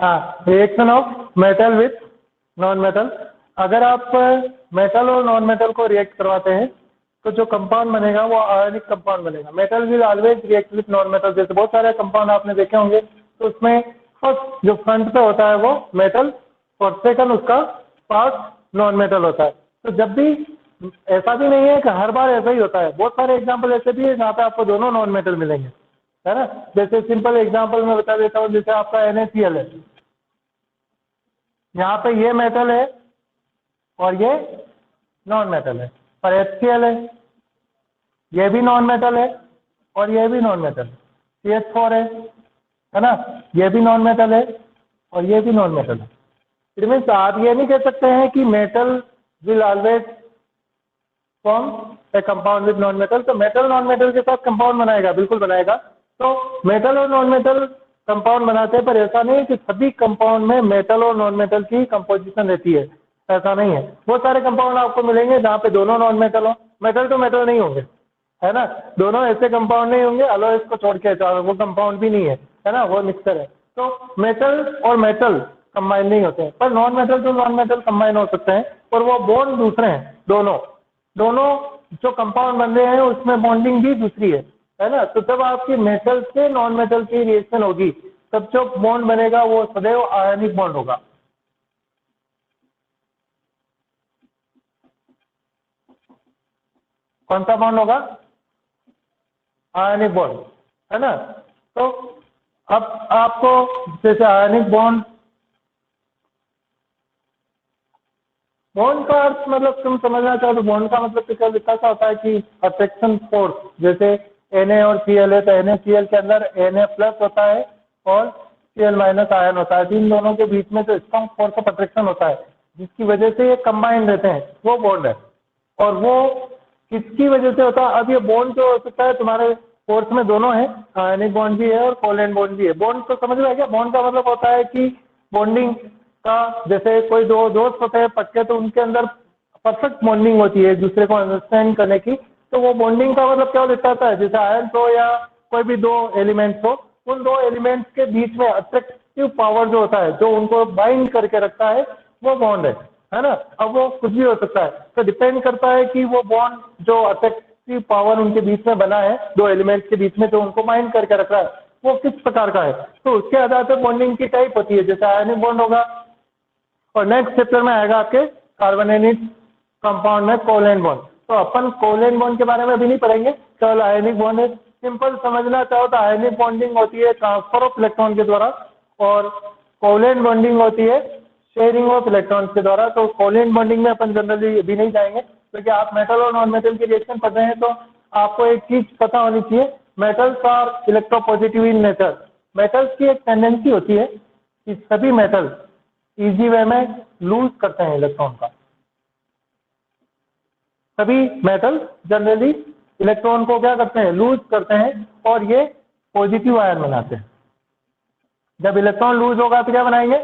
हाँ, reaction of metal with non metal. अगर आप मेटल और नॉन मेटल को रिएक्ट करवाते हैं तो जो कंपाउंड बनेगा वो आयनिक कंपाउंड बनेगा। Metal will always react with non metal. जैसे बहुत सारे कंपाउंड आपने देखे होंगे, तो उसमें फर्स्ट जो फ्रंट पे होता है वो मेटल और सेकंड उसका पार्ट नॉन मेटल होता है। तो जब भी, ऐसा भी नहीं है कि हर बार ऐसा ही होता है, बहुत सारे एग्जाम्पल ऐसे भी है जहाँ पे आपको दोनों नॉन मेटल मिलेंगे, है ना। जैसे सिंपल एग्जाम्पल मैं बता देता हूँ, जैसे आपका NaCl है, यहाँ पे ये मेटल है और ये नॉन मेटल है। और HCl है, ये भी नॉन मेटल है और ये भी नॉन मेटल है। CH4 है ना, ये भी नॉन मेटल है और ये भी नॉन मेटल है। इट मीन्स आप ये नहीं कह सकते हैं कि metal will always form A compound with non metal. तो मेटल नॉन मेटल के साथ कंपाउंड बनाएगा, बिल्कुल बनाएगा। तो मेटल और नॉन मेटल कंपाउंड बनाते हैं, पर ऐसा नहीं है कि सभी कंपाउंड में मेटल और नॉन मेटल की कंपोजिशन रहती है, ऐसा नहीं है। बहुत सारे कंपाउंड आपको मिलेंगे जहाँ पे दोनों नॉन मेटल हो, मेटल तो मेटल नहीं होंगे, है ना। दोनों ऐसे कंपाउंड नहीं होंगे, अलॉयज को छोड़ के, वो कंपाउंड भी नहीं है ना, वो मिक्सचर है। तो मेटल और मेटल कंबाइन नहीं होते हैं, पर नॉन मेटल तो नॉन मेटल कंबाइन हो सकते हैं, और वो बॉन्ड दूसरे हैं। दोनों दोनों जो कंपाउंड बन रहे हैं उसमें बॉन्डिंग भी दूसरी है ना। तो जब आपकी मेटल से नॉन मेटल की रिएक्शन होगी, तब जो बॉन्ड बनेगा वो सदैव आयनिक बॉन्ड होगा। कौन सा बॉन्ड होगा? आयनिक बॉन्ड, है ना। तो अब आपको जैसे आयनिक बॉन्ड, बॉन्ड का अर्थ मतलब तुम समझना चाहो तो बॉन्ड का मतलब कुछ ऐसा होता है कि अट्रैक्शन फोर्स, जैसे Na और Cl है तो NaCl के अंदर Na प्लस होता है और Cl माइनस आयन होता है। इन दोनों के बीच में जो स्ट्रॉन्ग फोर्स ऑफ अट्रैक्शन होता है, जिसकी वजह से ये कंबाइन रहते हैं, वो बॉन्ड है। और वो किसकी वजह से होता है? अब ये बॉन्ड जो हो सकता है तुम्हारे फोर्स में दोनों है, आयनिक बॉन्ड भी है और कोवैलेंट बॉन्ड भी है। बॉन्ड तो समझ में आ गया। बॉन्ड का मतलब होता है कि बॉन्डिंग का, जैसे कोई दो दोस्त होते हैं पक्के, तो उनके अंदर परफेक्ट बॉन्डिंग होती है एक दूसरे को अंडरस्टैंड करने की। तो वो बॉन्डिंग का मतलब क्या दिखाता है? जैसे आयन हो या कोई भी दो एलिमेंट्स हो, उन दो एलिमेंट्स के बीच में अट्रैक्टिव पावर जो होता है, जो उनको बाइंड करके रखता है, वो बॉन्ड है ना। अब वो कुछ भी हो सकता है, तो डिपेंड करता है कि वो बॉन्ड जो अट्रैक्टिव पावर उनके बीच में बना है, दो एलिमेंट्स के बीच में जो उनको बाइंड करके रख रहा है, वो किस प्रकार का है। तो उसके आधार पर बॉन्डिंग की टाइप होती है। जैसे आयनिक बॉन्ड होगा, और नेक्स्ट चैप्टर में आएगा आपके कार्बोनेटिक कंपाउंड में कोवैलेंट बॉन्ड। तो अपन कोवैलेंट बॉन्ड के बारे में अभी नहीं पढ़ेंगे, केवल आयनिक बॉन्ड है। सिंपल समझना चाहो तो आयनिक बॉन्डिंग होती है ट्रांसफर ऑफ इलेक्ट्रॉन के द्वारा, और कोवैलेंट बॉन्डिंग होती है शेयरिंग ऑफ इलेक्ट्रॉन के द्वारा। तो कोवैलेंट बॉन्डिंग में अपन जनरली अभी नहीं जाएंगे, क्योंकि आप मेटल और नॉन मेटल की रिएक्शन पढ़ रहे हैं, तो आपको एक चीज पता होनी चाहिए, metals are electropositive in nature. Metals की एक टेंडेंसी होती है कि सभी मेटल इजी वे में लूज करते हैं इलेक्ट्रॉन का। सभी मेटल जनरली इलेक्ट्रॉन को क्या करते हैं? लूज करते हैं, और ये पॉजिटिव आयन बनाते हैं। जब इलेक्ट्रॉन लूज होगा तो क्या बनाएंगे?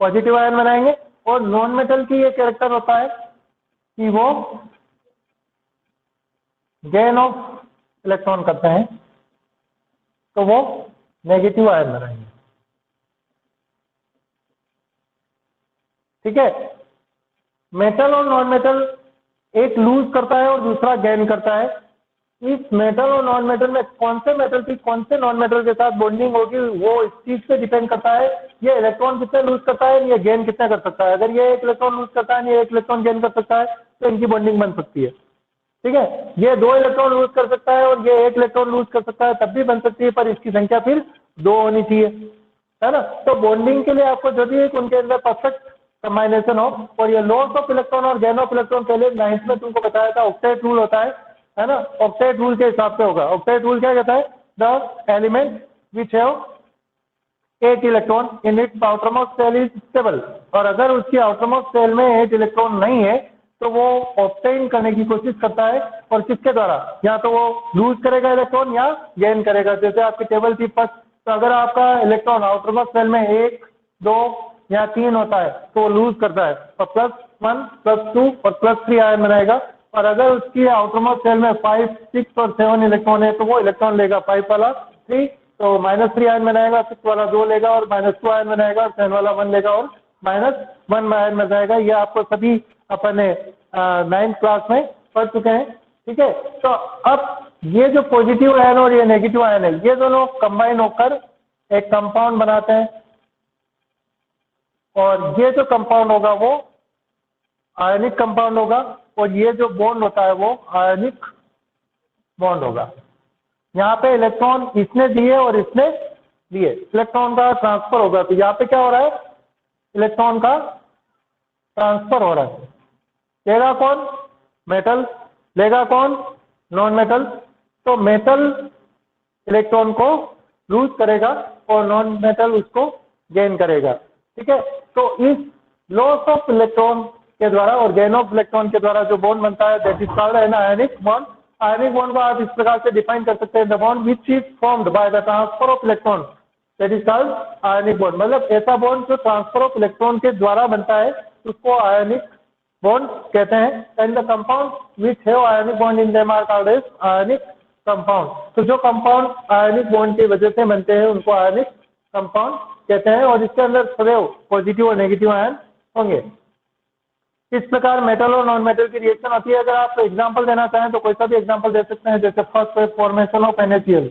पॉजिटिव आयन बनाएंगे। और नॉन मेटल की ये कैरेक्टर होता है कि वो गेन ऑफ इलेक्ट्रॉन करते हैं, तो वो नेगेटिव आयन बनाएंगे। ठीक है। मेटल और नॉन मेटल, एक लूज करता है और दूसरा गेन करता है। इस मेटल और नॉन मेटल में कौन से मेटल की कौन से नॉन मेटल के साथ बॉन्डिंग होगी, वो इस चीज पे डिपेंड करता है, ये इलेक्ट्रॉन कितने लूज करता है, ये गेन कितना कर सकता है। अगर ये एक इलेक्ट्रॉन लूज करता है, ये एक इलेक्ट्रॉन गेन कर सकता है, तो इनकी बॉन्डिंग बन सकती है। ठीक है। ये दो इलेक्ट्रॉन लूज कर सकता है और ये एक इलेक्ट्रॉन लूज कर सकता है, तब भी बन सकती है, पर इसकी संख्या फिर दो होनी चाहिए, है ना। तो बॉन्डिंग के लिए आपको जो भी है उनके अंदर परफेक्ट कंबाइनेशन हो। और ये लॉस ऑफ इलेक्ट्रॉन और गेन ऑफ इलेक्ट्रॉन पहले 9th में तुमको बताया था, ऑक्टेट रूल होता है ना। ऑक्टेट रूल के हिसाब से होगा। ऑक्टेट रूल क्या कहता है? The element which have 8 electron in its outermost shell is stable. और अगर उसकी आउटरमोस्ट शेल में 8 इलेक्ट्रॉन नहीं है, तो वो ऑब्टेन करने की कोशिश करता है, और किसके द्वारा? या तो वो लूज करेगा इलेक्ट्रॉन या गेन करेगा। जैसे आपकी टेबल थी फर्स्ट, तो अगर आपका इलेक्ट्रॉन आउटरमोस्ट शेल में 1, 2 या 3 होता है, तो वो लूज करता है, और +1, +2 और +3 आयन बनाएगा। और अगर उसकी आउटरमोस्ट शेल में 5, 6 और 7 इलेक्ट्रॉन है, तो वो इलेक्ट्रॉन लेगा 5 वाला, 3 तो -3 आयन बनाएगा, 6 वाला 2 लेगा और -2 आयन बनाएगा और 10 वाला 1 लेगा और -1 आयन बनाएगा। ये आपको सभी अपने 9th क्लास में पढ़ चुके हैं। ठीक है, तो अब ये जो पॉजिटिव आयन और ये नेगेटिव आयन है, ये दोनों कंबाइन होकर एक कंपाउंड बनाते हैं और ये जो कंपाउंड होगा वो आयनिक कंपाउंड होगा और ये जो बॉन्ड होता है वो आयनिक बॉन्ड होगा। यहाँ पे इलेक्ट्रॉन इसने दिए और इसने दिए, इलेक्ट्रॉन का ट्रांसफर होगा। तो यहाँ पे क्या हो रहा है, इलेक्ट्रॉन का ट्रांसफर हो रहा है। लेगा कौन, मेटल, लेगा कौन, नॉन मेटल। तो मेटल इलेक्ट्रॉन को लूज करेगा और नॉन मेटल उसको गेन करेगा। ठीक है, तो इस लॉस ऑफ इलेक्ट्रॉन के द्वारा और गेन ऑफ इलेक्ट्रॉन के द्वारा जो बॉन्ड बनता है that is called an ionic bond. Ionic bond को आप इस प्रकार से डिफाइन कर सकते हैं, the bond which is formed by the transfer of electron that is called ionic bond. मतलब ऐसा बॉन्ड जो ट्रांसफर ऑफ इलेक्ट्रॉन के द्वारा बनता है उसको आयनिक बॉन्ड कहते हैं। And the compound which have ionic bond in them are called as ionic compound. तो जो कंपाउंड आयनिक बॉन्ड की वजह से बनते हैं उनको आयनिक कंपाउंड कहते हैं और इसके अंदर सदैव पॉजिटिव और नेगेटिव आयन होंगे। इस प्रकार मेटल और नॉन मेटल की रिएक्शन होती है। अगर आप एग्जांपल देना चाहें तो कोई सा भी एग्जांपल दे सकते हैं, जैसे first formation of NaCl।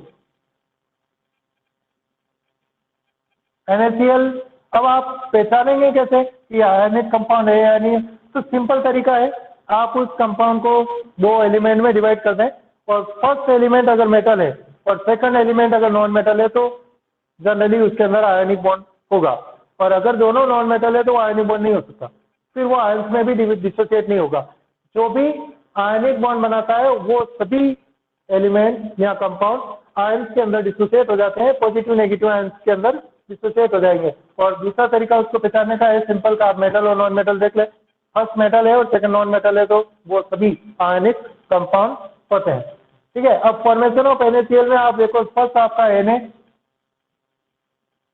NaCl अब आप पहचानेंगे कैसे कि आयनिक कंपाउंड है या नहीं? तो सिंपल तरीका है, आप उस कंपाउंड को 2 एलिमेंट में डिवाइड कर दें और फर्स्ट एलिमेंट अगर मेटल है और सेकंड एलिमेंट अगर नॉन मेटल है तो जनरली उसके अंदर आयनिक बॉन्ड होगा। और अगर दोनों नॉन मेटल है तो आयनिक बॉन्ड नहीं हो सकता, फिर वो आयंस में भी डिसोसिएट नहीं होगा। जो भी आयनिक बॉन्ड बनाता है वो सभी एलिमेंट या कंपाउंड आयंस के अंदर डिसोसिएट हो जाते हैं, पॉजिटिव नेगेटिव आयंस के अंदर डिसोसिएट हो जाएंगे। और दूसरा तरीका उसको पहचानने का है सिंपल का, आप मेटल और नॉन मेटल देख ले, फर्स्ट मेटल है और सेकंड नॉन मेटल है तो वो सभी आयनिक कंपाउंड होते हैं। ठीक है, अब फॉर्मेशन ऑफ NaCl में आप देखो, फर्स्ट आपका Na,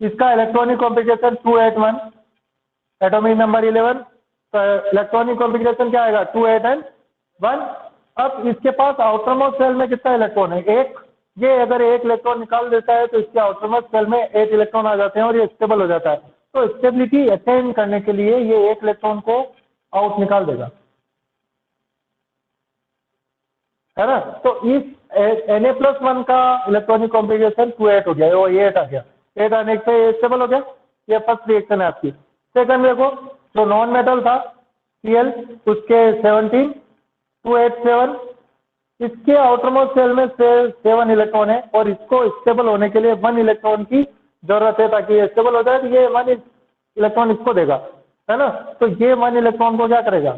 इसका इलेक्ट्रॉनिक कॉन्फ़िगरेशन 281, एटॉमिक नंबर 11, तो इलेक्ट्रॉनिक कॉन्फ़िगरेशन क्या आएगा 2 8 and 1। अब इसके पास आउटरमोस्ट सेल में कितना इलेक्ट्रॉन है, एक। ये अगर एक इलेक्ट्रॉन निकाल देता है तो इसके आउटरमोस्ट सेल में 8 इलेक्ट्रॉन आ जाते हैं और ये स्टेबल हो जाता है। तो स्टेबिलिटी अटेन करने के लिए ये एक इलेक्ट्रॉन को आउट निकाल देगा, है ना। तो इस Na+1 का इलेक्ट्रॉनिक कॉन्फ़िगरेशन 2 8 हो गया और ये 8 आ गया, 8 आने से ये स्टेबल हो गया। ये फर्स्ट रिएक्शन है आपकी। सेकंड देखो, जो नॉन मेटल था Cl, उसके 17 287, इसके आउटरमोस्ट सेल में 7 इलेक्ट्रॉन है और इसको स्टेबल होने के लिए 1 इलेक्ट्रॉन की जरूरत है ताकि ये स्टेबल हो जाए। तो ये 1 इलेक्ट्रॉन इसको देगा, है ना। तो ये 1 इलेक्ट्रॉन को क्या करेगा,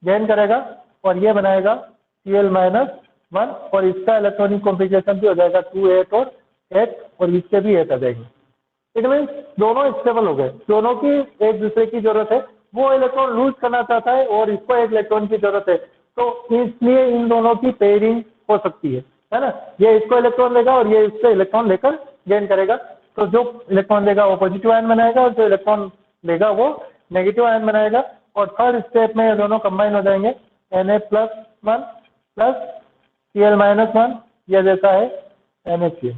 गेन करेगा और ये बनाएगा Cl-1 और इसका इलेक्ट्रॉनिक कॉन्फ़िगरेशन भी हो जाएगा 2 8 और 8 और इसके भी 8 आ जाएंगे। इट मीन्स दोनों स्टेबल हो गए, दोनों की एक दूसरे की जरूरत है। वो इलेक्ट्रॉन लूज करना चाहता है और इसको एक इलेक्ट्रॉन की जरूरत है, तो इसलिए इन दोनों की पेयरिंग हो सकती है ना। ये इसको इलेक्ट्रॉन देगा और ये इससे इलेक्ट्रॉन लेकर गेन करेगा। तो जो इलेक्ट्रॉन देगा वो पॉजिटिव आयन बनाएगा और जो इलेक्ट्रॉन लेगा वो नेगेटिव आयन बनाएगा। और थर्ड स्टेप में ये दोनों कंबाइन हो जाएंगे, Na+1 प्लस Cl-1, यह देता है NaCl।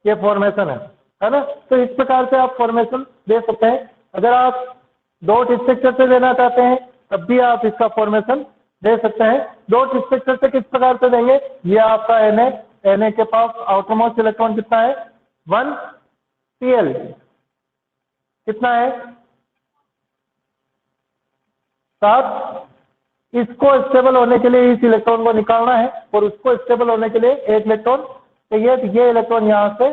ये फॉर्मेशन है ना। तो इस प्रकार से आप फॉर्मेशन दे सकते हैं। अगर आप डॉट स्ट्रक्चर से देना चाहते हैं तब भी आप इसका फॉर्मेशन दे सकते हैं। डॉट स्ट्रक्चर से किस प्रकार से देंगे, ये आपका Na के पास आउटरमोस्ट इलेक्ट्रॉन कितना है 1, Cl कितना है 7। इसको स्टेबल होने के लिए इस इलेक्ट्रॉन को निकालना है और उसको स्टेबल होने के लिए एक इलेक्ट्रॉन चाहिए, तो ये इलेक्ट्रॉन यहां से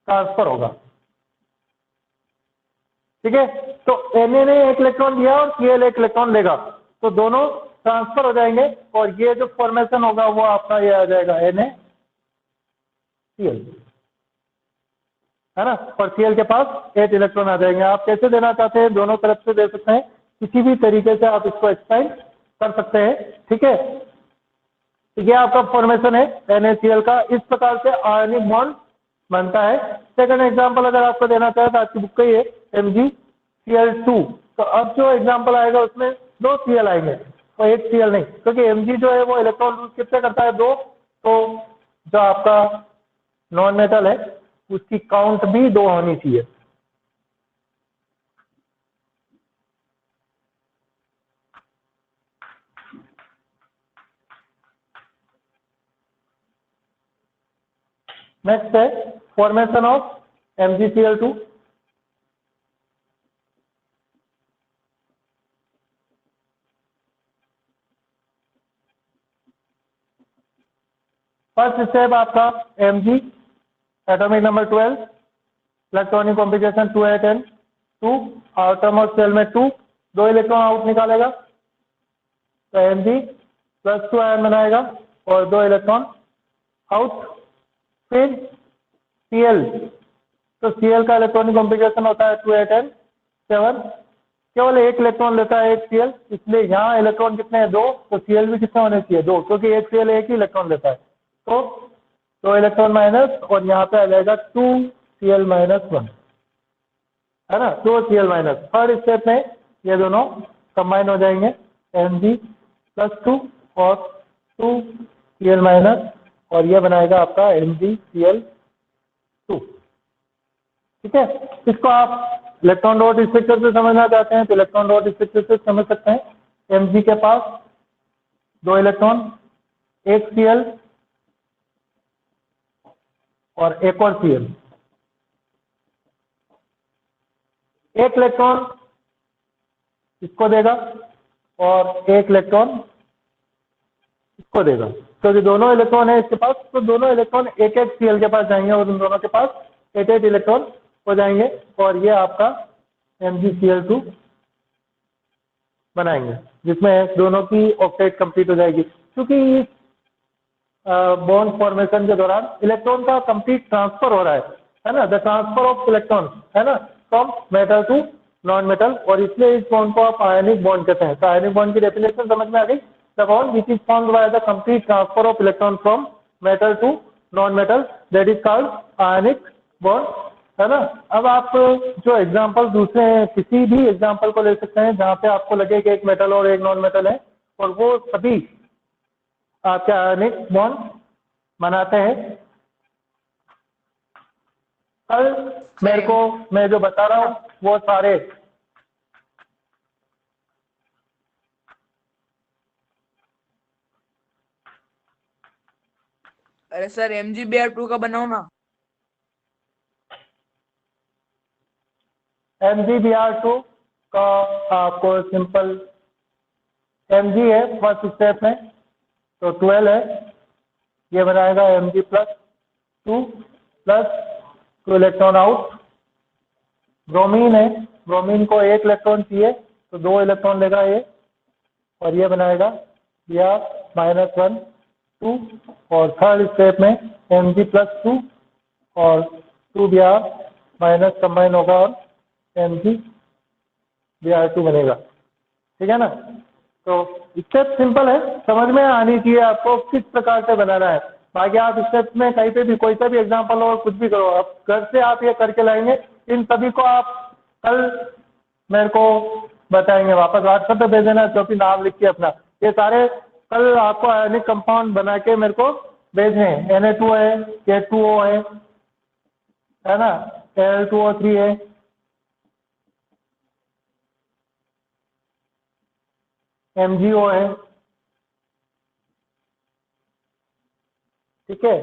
ट्रांसफर होगा। ठीक है, तो Na ने एक इलेक्ट्रॉन दिया और Cl एक इलेक्ट्रॉन लेगा, तो दोनों ट्रांसफर हो जाएंगे और ये जो फॉर्मेशन होगा वो आपका ये आ जाएगा NaCl, है ना। और Cl के पास 8 इलेक्ट्रॉन आ जाएंगे। आप कैसे देना चाहते हैं, दोनों तरफ से दे सकते हैं, किसी भी तरीके से आप इसको एक्सप्लेन कर सकते हैं। ठीक है, ये आपका फॉर्मेशन है NaCl का। इस प्रकार से आयनिक बॉन्ड बनता है। सेकंड एग्जांपल अगर आपको देना चाहे तो आपकी बुक का ही है MgCl2। तो अब जो एग्जांपल आएगा उसमें 2 Cl आएंगे और 1 Cl नहीं, क्योंकि Mg जो है वो इलेक्ट्रॉन लूज कितने करता है 2, तो जो आपका नॉन मेटल है उसकी काउंट भी 2 होनी चाहिए। नेक्स्ट है formation of MgCl2। First step आपका Mg atomic number 12, electronic configuration 2s10 2, outermost shell में 2 इलेक्ट्रॉन आउट निकालेगा, तो Mg+2 आयन बनाएगा और 2 इलेक्ट्रॉन आउट। फिर Cl, तो Cl का इलेक्ट्रॉनिक कॉन्फ़िगरेशन होता है 2s10 7, केवल 1 इलेक्ट्रॉन लेता है एक Cl, इसलिए यहाँ इलेक्ट्रॉन कितने हैं 2, तो Cl भी कितने होने चाहिए 2, क्योंकि एक Cl एक ही इलेक्ट्रॉन लेता है, तो 2 इलेक्ट्रॉन माइनस और यहाँ पे आ जाएगा 2Cl-1, है ना, 2Cl-। थर्ड स्टेप में ये दोनों कंबाइन हो जाएंगे, Mg+2 और 2Cl- और ये बनाएगा आपका MgCl2। ठीक है, इसको आप इलेक्ट्रॉन डॉट स्ट्रक्चर से समझना चाहते हैं तो इलेक्ट्रॉन डॉट स्ट्रक्चर से समझ सकते हैं। Mg के पास 2 इलेक्ट्रॉन, एक Cl और एक और Cl, एक इलेक्ट्रॉन इसको देगा और एक इलेक्ट्रॉन इसको देगा, क्योंकि दोनों इलेक्ट्रॉन है इसके पास, तो दोनों इलेक्ट्रॉन एक एक Cl के पास जाएंगे और उन दोनों के पास एक एक इलेक्ट्रॉन हो जाएंगे और ये आपका MgCl2 बनाएंगे, जिसमें दोनों की ऑक्टेट कंप्लीट हो जाएगी। क्योंकि बॉन्ड फॉर्मेशन के दौरान इलेक्ट्रॉन का कंप्लीट ट्रांसफर हो रहा है ना, द ट्रांसफर ऑफ इलेक्ट्रॉन, है ना, from metal to non metal, और इसलिए इस बॉन्ड को आप आयनिक बॉन्ड कहते हैं। तो आयनिक बॉन्ड की डेफिनेशन समझ में आ गई, the bond which is formed by the complete transfer of electron from metal to non metal, that is called ionic bond, है ना। अब आप जो एग्जाम्पल दूसरे किसी भी एग्जाम्पल को ले सकते हैं जहाँ पे आपको लगे कि एक मेटल और एक नॉन मेटल है और वो सभी आपके आयनिक बॉन्ड बनाते हैं। कल मेरे को मैं जो बता रहा हूँ वो सारे अरे सर MgBr2 का बनाओ ना। MgBr2 का आपको सिंपल Mg है फर्स्ट स्टेप में, तो 12 है, ये बनाएगा Mg+2 plus 2 electron out. Bromine है, ब्रोमीन को एक इलेक्ट्रॉन चाहिए तो 2 इलेक्ट्रॉन लेगा ये और ये बनाएगा Br-1 2, और थर्ड स्टेप में Mg+2 और 2Br- कंबाइन होगा और MgBr2 बनेगा। ठीक है ना, तो स्टेप सिंपल है, समझ में आनी चाहिए आपको किस प्रकार से बनाना है। बाकी आप स्टेप में कहीं पे भी कोई सा भी एग्जांपल और कुछ भी करो, आप घर से आप ये करके लाएंगे, इन सभी को आप कल मेरे को बताएंगे, वापस व्हाट्सएप पे भेज देना, क्योंकि नाम लिख के अपना, ये सारे कल आपको आयनिक कंपाउंड बना के मेरे को भेजने हैं। Na2 है, K2O है ना, Al2O3 है, MgO है, ठीक है।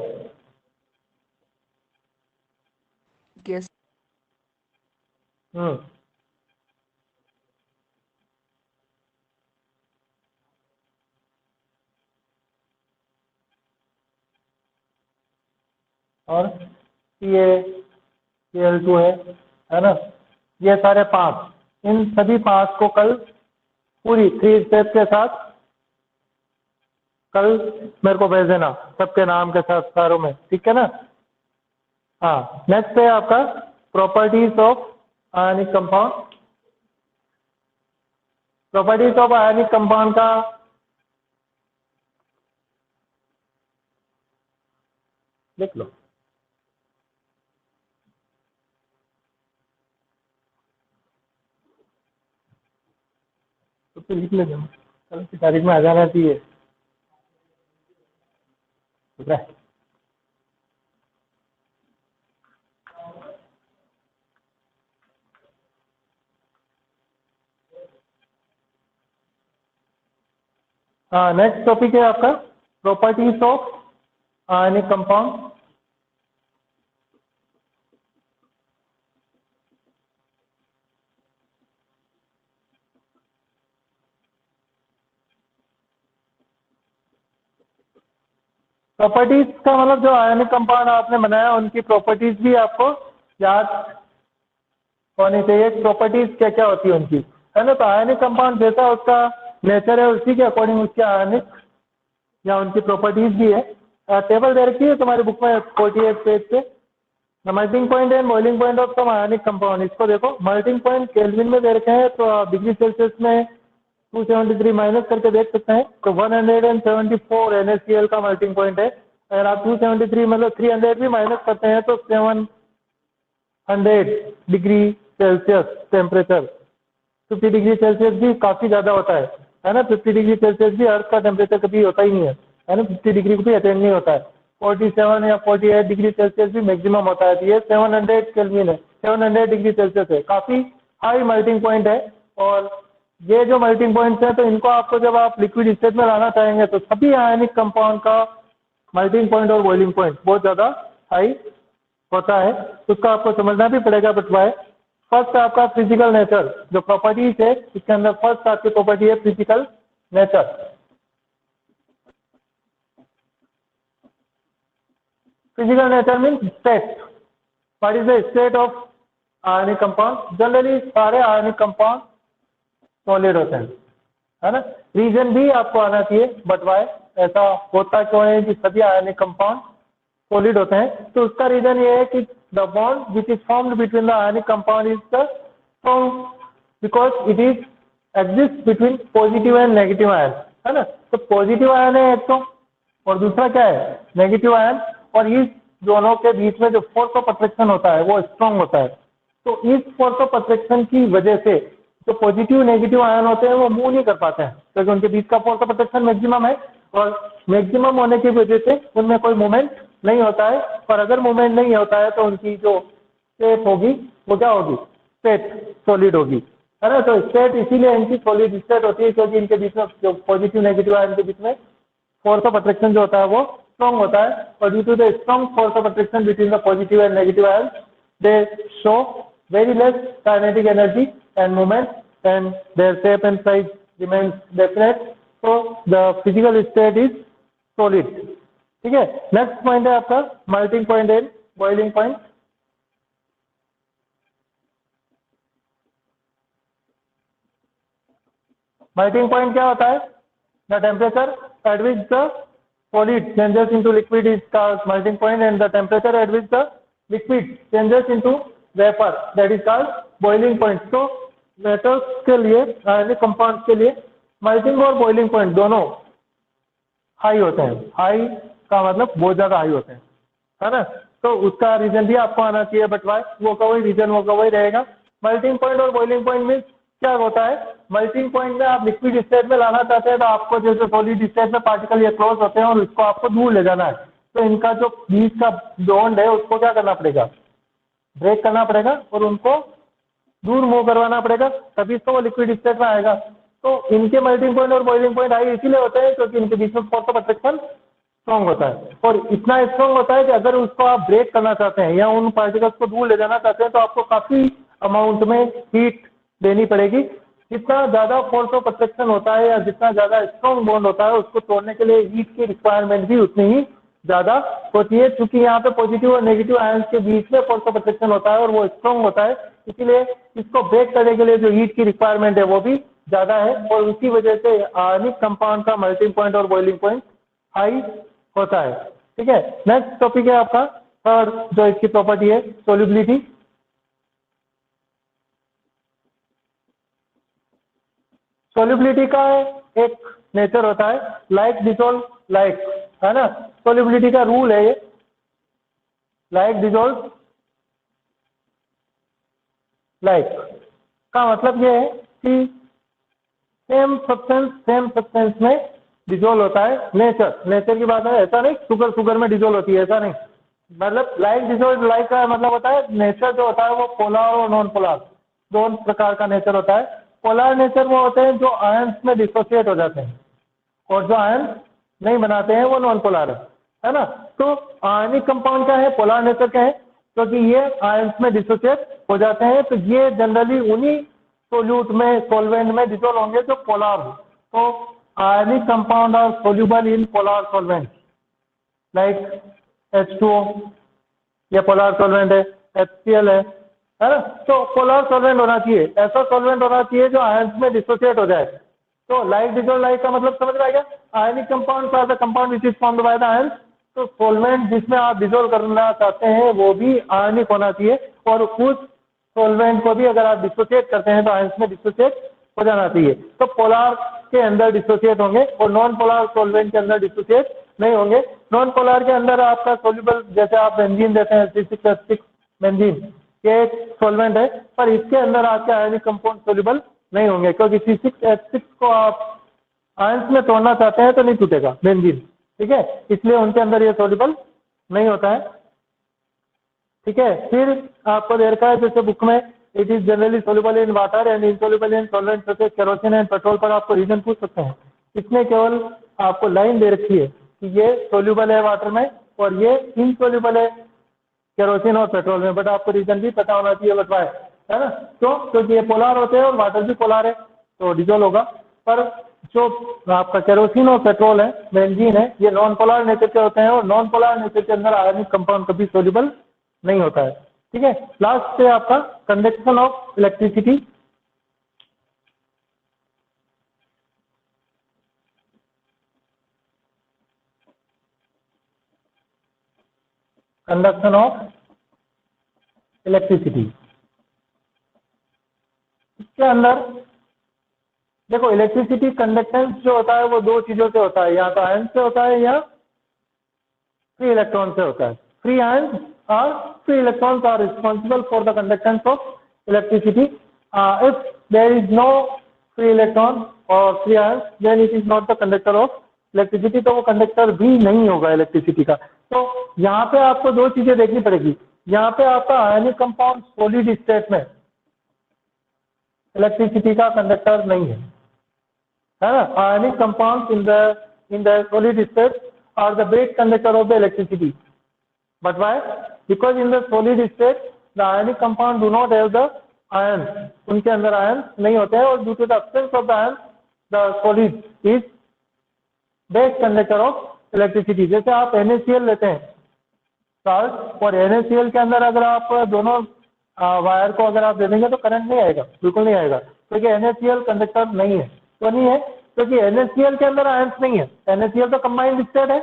Yes. और Cl2 है ना, ये सारे 5, इन सभी 5 को कल पूरी 3 स्टेप के साथ कल मेरे को भेज देना, सबके नाम के साथ सारों में, ठीक है ना। हाँ, नेक्स्ट है आपका properties of ionic compound. Properties of ionic compound का लिख लो। तो फिर लिख लेंगे, कल की तारीख में आ जाना चाहिए, ठीक है। हाँ, नेक्स्ट टॉपिक है आपका properties of ionic compound. Properties का मतलब जो आयनिक कंपाउंड आपने बनाया उनकी प्रॉपर्टीज भी आपको याद होनी चाहिए। प्रॉपर्टीज क्या क्या होती है उनकी, है ना। तो आयनिक कंपाउंड जैसा उसका नेचर है उसी के अकॉर्डिंग उसके आयनिक या उनकी प्रॉपर्टीज भी है। टेबल दे रखी है तुम्हारी बुक में 48 पेज पे। Melting point and boiling point of some ionic compound. इसको देखो, मेल्टिंग पॉइंट केल्विन में दे रखे हैं तो डिग्री सेल्सियस में 273 माइनस करके देख सकते हैं। तो 174 NaCl का मेल्टिंग पॉइंट है। अगर आप 273 मतलब 300 भी माइनस करते हैं तो 700 degree Celsius temperature. 50 degree Celsius भी काफी ज्यादा होता है ना। 50 डिग्री सेल्सियस भी अर्थ का टेम्परेचर कभी होता ही नहीं है ना। 50 डिग्री को भी अटेंड नहीं होता है। 47 या 48 डिग्री सेल्सियस भी मैक्सिमम होता है। तो ये 700 केल्विन है, 700 डिग्री सेल्सियस है, काफी हाई मेल्टिंग पॉइंट है। और ये जो मेल्टिंग पॉइंट्स हैं तो इनको आपको जब आप लिक्विड स्टेट में लाना चाहेंगे तो सभी आयनिक कंपाउंड का मेल्टिंग पॉइंट और बॉइलिंग पॉइंट बहुत ज्यादा हाई होता है। उसका आपको समझना भी पड़ेगा। बट वाई, फर्स्ट आपका फिजिकल नेचर जो प्रॉपर्टीज है इसके अंदर फर्स्ट आपकी प्रॉपर्टी है physical nature. Physical nature means state. What is the state of ionic compound? Generally सारे आयनिक कंपाउंड सॉलिड होते हैं, है ना। रीजन भी आपको आना चाहिए बट वाई ऐसा होता क्यों है कि सभी आयनिक कंपाउंड सॉलिड होते हैं। तो उसका रीजन ये है कि the bond which is formed between the ionic compound is the strong because it is exist between positive and negative ion, है ना। तो पॉजिटिव आयन है एक तो, और दूसरा क्या है नेगेटिव आयन। और इस दोनों के बीच में जो फोर्स ऑफ अट्रैक्शन होता है वो स्ट्रॉन्ग होता है। तो इस फोर्स ऑफ अट्रैक्शन की वजह से जो पॉजिटिव नेगेटिव आयन होते हैं वो मूव नहीं कर पाते हैं क्योंकि उनके बीच का फोर्स ऑफ अट्रैक्शन मैक्सिमम है। और मैक्सिमम होने की वजह से उनमें कोई मूवमेंट नहीं होता है। और अगर मूवमेंट नहीं होता है तो उनकी जो स्टेट होगी वो क्या होगी? स्टेट सॉलिड होगी, है ना। तो स्टेट इसीलिए इनकी सॉलिड स्टेट होती है क्योंकि इनके बीच में जो पॉजिटिव नेगेटिव आयन के बीच में फोर्स ऑफ अट्रैक्शन जो होता है वो स्ट्रॉन्ग होता है। और due to the strong force of attraction between the positive and negative ion they show very less kinetic energy and movement and their shape and size remains definite. So the physical state is solid. ठीक है। Next point है आपका melting point and boiling point. Melting point क्या होता है? The temperature at which the solid changes into liquid is called melting point and the temperature at which the liquid changes into vapor that is called boiling point. तो metals के लिए ionic compounds के लिए melting और boiling point दोनों high होते हैं। High का मतलब बहुत ज्यादा हाई होते हैं, है ना। तो उसका रीजन भी आपको आना चाहिए बट वाई वो का वही रीजन वो का वही रहेगा। मेल्टिंग पॉइंट और बॉइलिंग पॉइंट में क्या होता है? मेल्टिंग पॉइंट में आप लिक्विड स्टेट में लाना चाहते हैं तो आपको जैसे सॉलिड स्टेट में पार्टिकल ये क्लोज होते हैं और उसको आपको दूर ले जाना है। तो इनका जो बीच का बॉन्ड है उसको क्या करना पड़ेगा? ब्रेक करना पड़ेगा और उनको दूर मूव करवाना पड़ेगा, तभी तो वो लिक्विड स्टेट में आएगा। तो इनके मेल्टिंग पॉइंट और बॉइलिंग पॉइंट हाई इसीलिए होते हैं क्योंकि इनके बीच में फोर्स ऑफ अट्रैक्शन स्ट्रॉन्ग होता है। और इतना स्ट्रॉन्ग होता है कि अगर उसको आप ब्रेक करना चाहते हैं या उन पार्टिकल्स को दूर ले जाना चाहते हैं तो आपको काफी अमाउंट में हीट देनी पड़ेगी। जितना ज्यादा फोर्स ऑफ अट्रैक्शन होता है या जितना ज्यादा स्ट्रॉन्ग बॉन्ड होता है उसको तोड़ने के लिए हीट की रिक्वायरमेंट भी उतनी ही ज्यादा होती है। क्योंकि यहाँ पे पॉजिटिव और नेगेटिव आयंस के बीच में फोर्स ऑफ अट्रैक्शन होता है और वो स्ट्रॉन्ग होता है, इसीलिए इसको ब्रेक करने के लिए जो हीट की रिक्वायरमेंट है वो भी ज्यादा है। और उसी वजह से आयनिक कंपाउंड का मेल्टिंग पॉइंट और बॉइलिंग पॉइंट हाई होता है। ठीक है। नेक्स्ट टॉपिक है आपका थर्ड जो इसकी प्रॉपर्टी है सोल्यूबिलिटी। सोल्यूबिलिटी का एक नेचर होता है लाइक डिसॉल्व लाइक, है ना। सोल्यूबिलिटी का रूल है ये लाइक डिसॉल्व लाइक। का मतलब ये है कि सेम सब्सटेंस में डिसॉल्व होता है। नेचर की बात है, ऐसा नहीं शुगर में डिसॉल्व होती है, ऐसा नहीं। मतलब लाइक डिसॉल्व लाइक का मतलब होता है नेचर जो होता है वो पोलर और नॉन पोलर दोनों प्रकार का नेचर होता है। पोलर नेचर वो होते हैं जो आयंस में डिसोसिएट हो जाते हैं और जो आयन नहीं बनाते हैं वो नॉन पोलर है ना। तो आयनिक कंपाउंड क्या है, पोलर नेचर का है, क्योंकि ये आयंस में डिसोसिएट हो जाते हैं। तो ये जनरली उन्हीं सोल्यूट में, सॉल्वेंट में डिसोल्व होंगे जो पोलर हो। तो ionic compound are soluble in polar solvent like H2O, ये पोलर सॉल्वेंट है, HCl है ना। तो पोलर सॉल्वेंट होना चाहिए, ऐसा सॉल्वेंट होना चाहिए जो आयंस में डिसोसिएट हो जाए। तो लाइक डिसोल्व लाइक का मतलब समझ में आएगा। Ionic compound are the compound which is formed by the ions. तो सॉल्वेंट जिसमें आप डिसोल्व करना चाहते हैं वो भी आयनिक होना चाहिए, और उस सॉल्वेंट को भी अगर आप डिसोसिएट करते हैं तो आयंस में डिसोसिएट हो जाना चाहिए। तो पोलर के अंदर डिसोसिएट होंगे और नॉन पोलर सॉल्वेंट के अंदर डिसोसिएट नहीं होंगे। नॉन पोलर के अंदर आपका सोल्यूबल, जैसे आप बेंजीन देते हैं, C6H6 बेंजीन, ये एक सॉल्वेंट है, पर इसके अंदर आपके आयनिक कंपाउंड सोल्यूबल नहीं होंगे, क्योंकि C6H6 को आप आयंस में तोड़ना चाहते हैं तो नहीं टूटेगा बेंजीन, ठीक है, इसलिए उनके अंदर ये सोल्यूबल नहीं होता है, ठीक है। फिर आपको दे रखा है जैसे बुक में, it is generally soluble in water and insoluble in solvent such as kerosene and petrol. पर आपको रीजन पूछ सकते हैं, इसमें केवल आपको लाइन दे रखी है कि ये सोल्यूबल है वाटर में और ये इनसोल्यूबल है केरोसिन और पेट्रोल में, बट आपको रीजन भी पता होना चाहिए बट वाई, है ना। क्यों, क्योंकि ये पोलर होते हैं और वाटर भी पोलर है तो डिजोल्व होगा। पर जो आपका केरोसिन और पेट्रोल है, बेंजीन है, ये नॉन पोलर नेचर के होते हैं और नॉन पोलर नेचर के अंदर आयनिक कंपाउंड कभी सोल्यूबल नहीं होता है, ठीक है। लास्ट से आपका conduction of electricity. Conduction of electricity, इसके अंदर देखो इलेक्ट्रिसिटी कंडक्टेंस जो होता है वो दो चीजों से होता है, या तो आयन से होता है या फ्री इलेक्ट्रॉन से होता है। फ्री आयन और free electrons are responsible for the conductance of electricity. If there is no free electron और free ion then it is not the conductor of electricity, तो वो कंडक्टर भी नहीं होगा इलेक्ट्रिसिटी का। तो यहाँ पे आपको दो चीजें देखनी पड़ेगी। यहाँ पे आपका आयनिक कंपाउंड सॉलिड स्टेट में इलेक्ट्रिसिटी का कंडक्टर नहीं है ना। Ionic compound in the solid state are the base conductor of the electricity. But why? Because in the solid state, the ionic compound do not have the ions. उनके अंदर ions नहीं होते हैं और due to the absence of the ions, the solid is base conductor of electricity. जैसे आप NaCl लेते हैं salt, और NaCl के अंदर अगर आप दोनों वायर को अगर आप दे देंगे तो करंट नहीं आएगा, बिल्कुल नहीं आएगा, क्योंकि NaCl कंडक्टर नहीं है। तो नहीं है क्योंकि NaCl के अंदर आयंस नहीं है। NaCl तो कंबाइंड स्टेट है,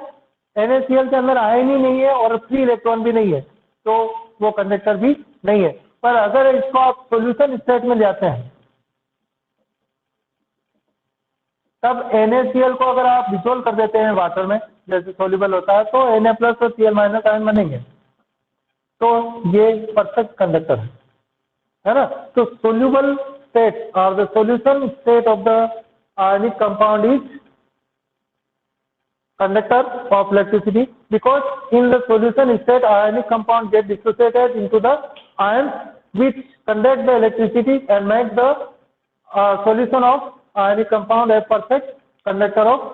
NaCl के अंदर आयन ही नहीं है और फ्री इलेक्ट्रॉन भी नहीं है, तो वो कंडक्टर भी नहीं है। पर अगर इसको आप सॉल्यूशन स्टेट में जाते हैं तब NaCl को अगर आप डिसोल्व कर देते हैं वाटर में, जैसे सोल्यूबल होता है, तो Na प्लस और Cl माइनस आयन बनेंगे, तो ये परफेक्ट कंडक्टर है ना। तो सोल्यूबल स्टेट और the solution state of the ionic compound is conductor of electricity, because in the solution state ionic compound get dissociated into the ions which conduct the electricity and make the solution of ionic compound a perfect conductor of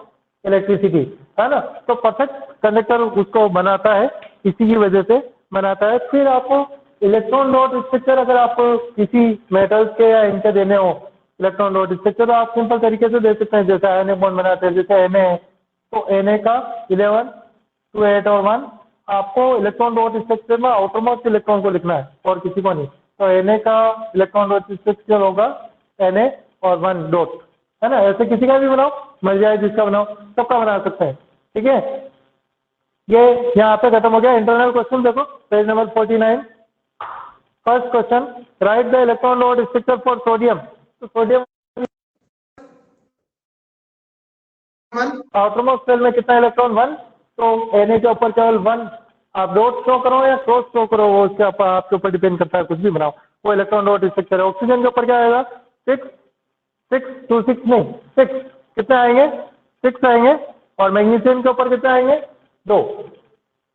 electricity, है ना। तो perfect conductor उसको बनाता है, इसी की वजह से बनाता है। फिर आपको इलेक्ट्रॉन डॉट स्ट्रक्चर अगर आपको किसी मेटल्स के या इनके देने हो इलेक्ट्रॉन डॉट स्ट्रक्चर, तो आप सिंपल तरीके से दे सकते हैं, जैसे आयनिक बॉन्ड बनाते हैं, जैसे Na है तो Na का 11, 2, 8 और 1 आपको इलेक्ट्रॉन डॉट स्ट्रक्चर में आउटरमोस्ट इलेक्ट्रॉन को लिखना है और किसी को नहीं। तो Na का इलेक्ट्रॉन डॉट स्ट्रक्चर होगा Na और 1 डॉट, है ना। ऐसे किसी का भी बनाओ, मिल जाए जिसका बनाओ, सबका बना सकते हैं, ठीक है। ये यहाँ पे खत्म हो गया। इंटरनल क्वेश्चन देखो page number 49। First question, right the electron dot structure for sodium. तो सोडियम आउटरमोस्ट शेल में कितना इलेक्ट्रॉन 1, तो Na के ऊपर केवल 1 आप डॉट शो करो या क्रॉस शो करो, वो उसके ऊपर आपके ऊपर डिपेंड करता है, कुछ भी बनाओ, वो इलेक्ट्रॉन डॉट स्ट्रक्चर है। ऑक्सीजन के ऊपर क्या आएगा 6, 6 2 6 नहीं 6 कितने आएंगे 6 आएंगे, और मैग्नीशियम के ऊपर कितने आएंगे 2,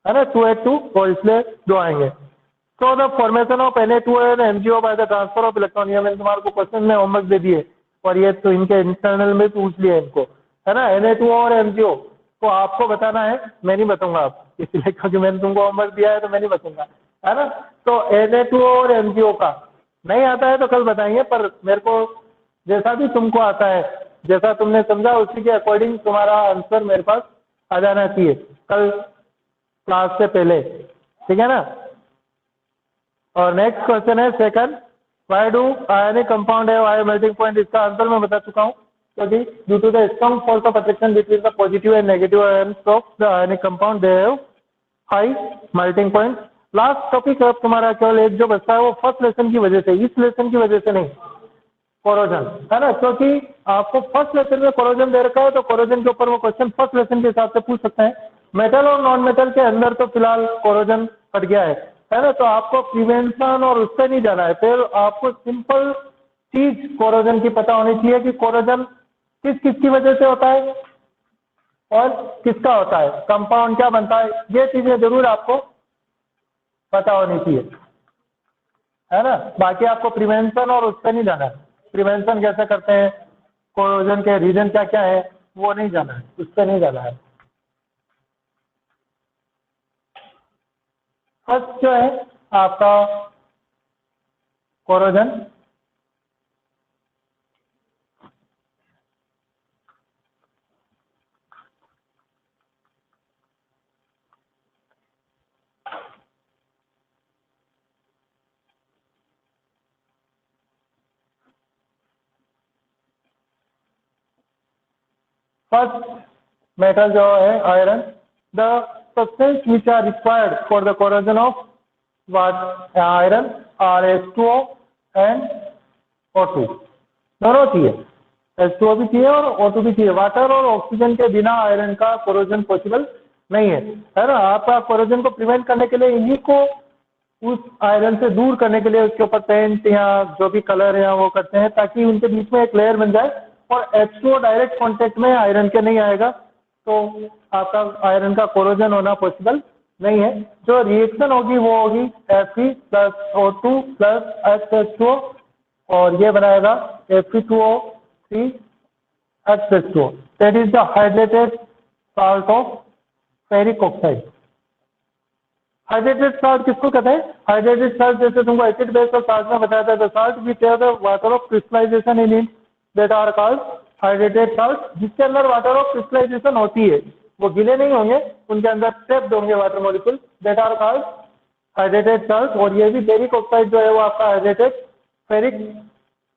है ना, 2 8 2, और इसलिए 2 आएंगे। So the formation of Na2 and MgO by the transfer of electron, ये मैंने तुम्हारे को क्वेश्चन में होमवर्क दे दिए और ये तो इनके इंटरनल में पूछ लिया इनको, है ना, Na2O और MgO, तो आपको बताना है, मैं नहीं बताऊंगा आप, इसलिए क्योंकि मैंने तुमको होमवर्क दिया है तो मैं नहीं बताऊंगा, है ना। तो Na2O और MgO का नहीं आता है तो कल बताएंगे, पर मेरे को जैसा भी तुमको आता है, जैसा तुमने समझा उसी के अकॉर्डिंग तुम्हारा आंसर मेरे पास आ जाना चाहिए कल क्लास से पहले, ठीक है ना। और नेक्स्ट क्वेश्चन है second, why do ionic compound है हाई मेल्टिंग पॉइंट, इसका आंसर मैं बता चुका हूँ, क्योंकि due to the strong force of attraction between the positive and negative ions of the ionic compound they have high melting point. Last topic अब तुम्हारा केवल एक जो बचता है वो फर्स्ट लेसन की वजह से, इस लेसन की वजह से नहीं, कोरोजन, है ना, क्योंकि आपको फर्स्ट लेसन में कोरोजन दे रखा है तो कोरोजन के ऊपर वो क्वेश्चन फर्स्ट लेसन के हिसाब से पूछ सकते हैं। मेटल और नॉन मेटल के अंदर तो फिलहाल कोरोजन हट गया है ना, तो आपको प्रिवेंशन और उससे नहीं जाना है, फिर आपको सिंपल चीज कोरोजन की पता होनी चाहिए कि कोरोजन किस किस की वजह से होता है और किसका होता है, कंपाउंड क्या बनता है, ये चीजें जरूर आपको पता होनी चाहिए, है ना। बाकी आपको प्रिवेंशन और उससे नहीं जाना है, प्रिवेंशन कैसे करते हैं, कोरोजन के रीजन क्या क्या है वो नहीं जाना है, उससे नहीं जाना है। फर्स्ट जो है आपका कोरोजन, फर्स्ट मेटल जो है iron, the substance which are required for the corrosion of what iron are H2O and O2, दोनों चाहिए, H2O भी चाहिए और O2 भी चाहिए। वाटर और ऑक्सीजन के बिना आयरन का कोरोजन पॉसिबल नहीं है ना। आपका कोरोजन को प्रिवेंट करने के लिए इन्हीं को उस आयरन से दूर करने के लिए उसके ऊपर पेंट या जो भी कलर है वो करते हैं, ताकि उनके बीच में एक लेयर बन जाए और H2O डायरेक्ट कांटेक्ट में आयरन के नहीं आएगा, तो आपका आयरन का कोरोजन होना पॉसिबल नहीं है। जो रिएक्शन होगी वो होगी Fe plus O2 plus H2O और ये बनाएगा Fe2O3 H2O, that is the hydrated salt of ferric oxide. Hydrated salt किसको कहते हैं, हाइड्रेटेड साल्ट जैसे तुमको एसिड बेस और साल्ट में बताया था, the salt which have the water of crystallization in it that are called hydrated salt, जिसके अंदर वाटर ऑफ क्रिस्टलाइजेशन होती है, वो गीले नहीं होंगे, उनके अंदर ट्रैप्ड होंगे water molecule, that are called hydrated salt. और ये भी फेरिक ऑक्साइड जो है वो आपका हाइड्रेटेड फेरिक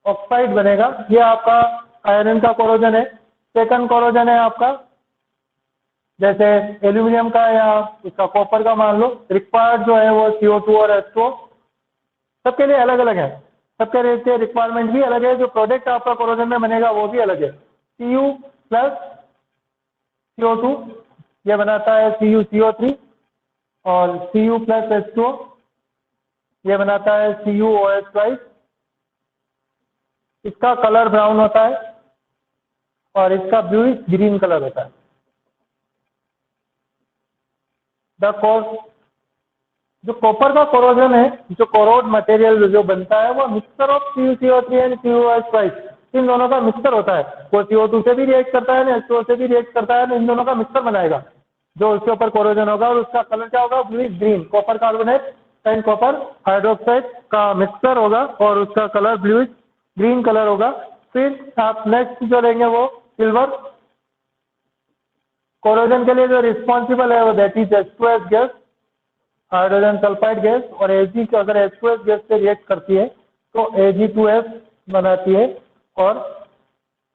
ऑक्साइड बनेगा, ये आपका आयरन का कोरोजन है। सेकंड कोरोजन है आपका जैसे एल्यूमिनियम का या इसका कॉपर का मान लो, रिक्वायर्ड जो है वो CO2 और H2O, सबके लिए अलग अलग है, सबके रिक्वायरमेंट भी अलग है, जो प्रोडक्ट आपका कोरोजन में बनेगा वो भी अलग है। Cu प्लस CO2 ये बनाता है CuCO3 और Cu प्लस H2O ये बनाता है CuOH2। इसका कलर ब्राउन होता है और इसका ब्लूइश ग्रीन कलर होता है। जो कॉपर का कोरोजन है, जो कोरोड मटेरियल जो बनता है वो mixture of CuCO3 and CuOH2, इन दोनों का मिक्सचर होता है, वो CO2 से भी रिएक्ट करता है, H2O से भी रिएक्ट करता है, इन दोनों का मिक्सचर बनाएगा जो उसके ऊपर कोरोजन होगा, और उसका कलर क्या होगा, bluish green, copper carbonate and copper hydroxide का मिक्सचर होगा और उसका कलर ब्लूइश ग्रीन कलर होगा। फिर आप नेक्स्ट जो लेंगे वो सिल्वर, कोरोजन के लिए जो रिस्पॉन्सिबल है वो that is H2S gas, hydrogen sulphide gas, और Ag अगर H2S गैस से रिएक्ट करती है तो Ag2S बनाती है और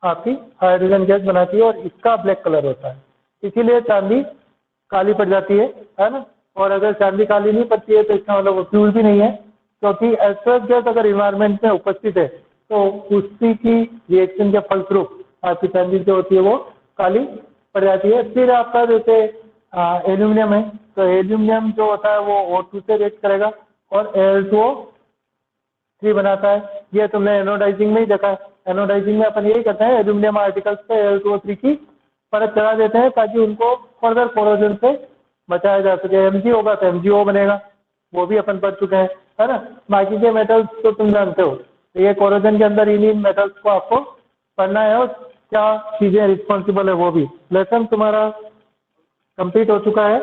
आपकी हाइड्रोजन गैस बनाती है, और इसका ब्लैक कलर होता है, इसीलिए चांदी काली पड़ जाती है ना। और अगर चांदी काली नहीं पड़ती है तो इसका मतलब वो फ्यूल भी नहीं है, क्योंकि H2S गैस अगर इन्वायरमेंट में उपस्थित है तो उसी की रिएक्शन के फलस्वरूप आपकी चांदी जो होती है वो काली पड़ जाती है। फिर आपका जैसे एल्यूमिनियम है, तो एल्यूमिनियम जो होता है वो O2 से रिएक्ट करेगा और Al2O3 बनाता है। ये तुमने एनोडाइजिंग में ही देखा है, एनोडाइजिंग में अपन यही करते हैं, एल्यूमिनियम आर्टिकल्स पे Al2O3 की परत चढ़ा देते हैं ताकि उनको फर्दर कोरोजन से बचाया जा सके। Mg होगा तो MgO बनेगा, वो भी अपन पढ़ चुके हैं, है ना। बाकी के मेटल्स तो तुम जानते हो, तो ये कोरोजन के अंदर इन मेटल्स को आपको पढ़ना है और क्या चीजें रिस्पॉन्सिबल है वो भी। लेसन तुम्हारा कंप्लीट हो चुका है।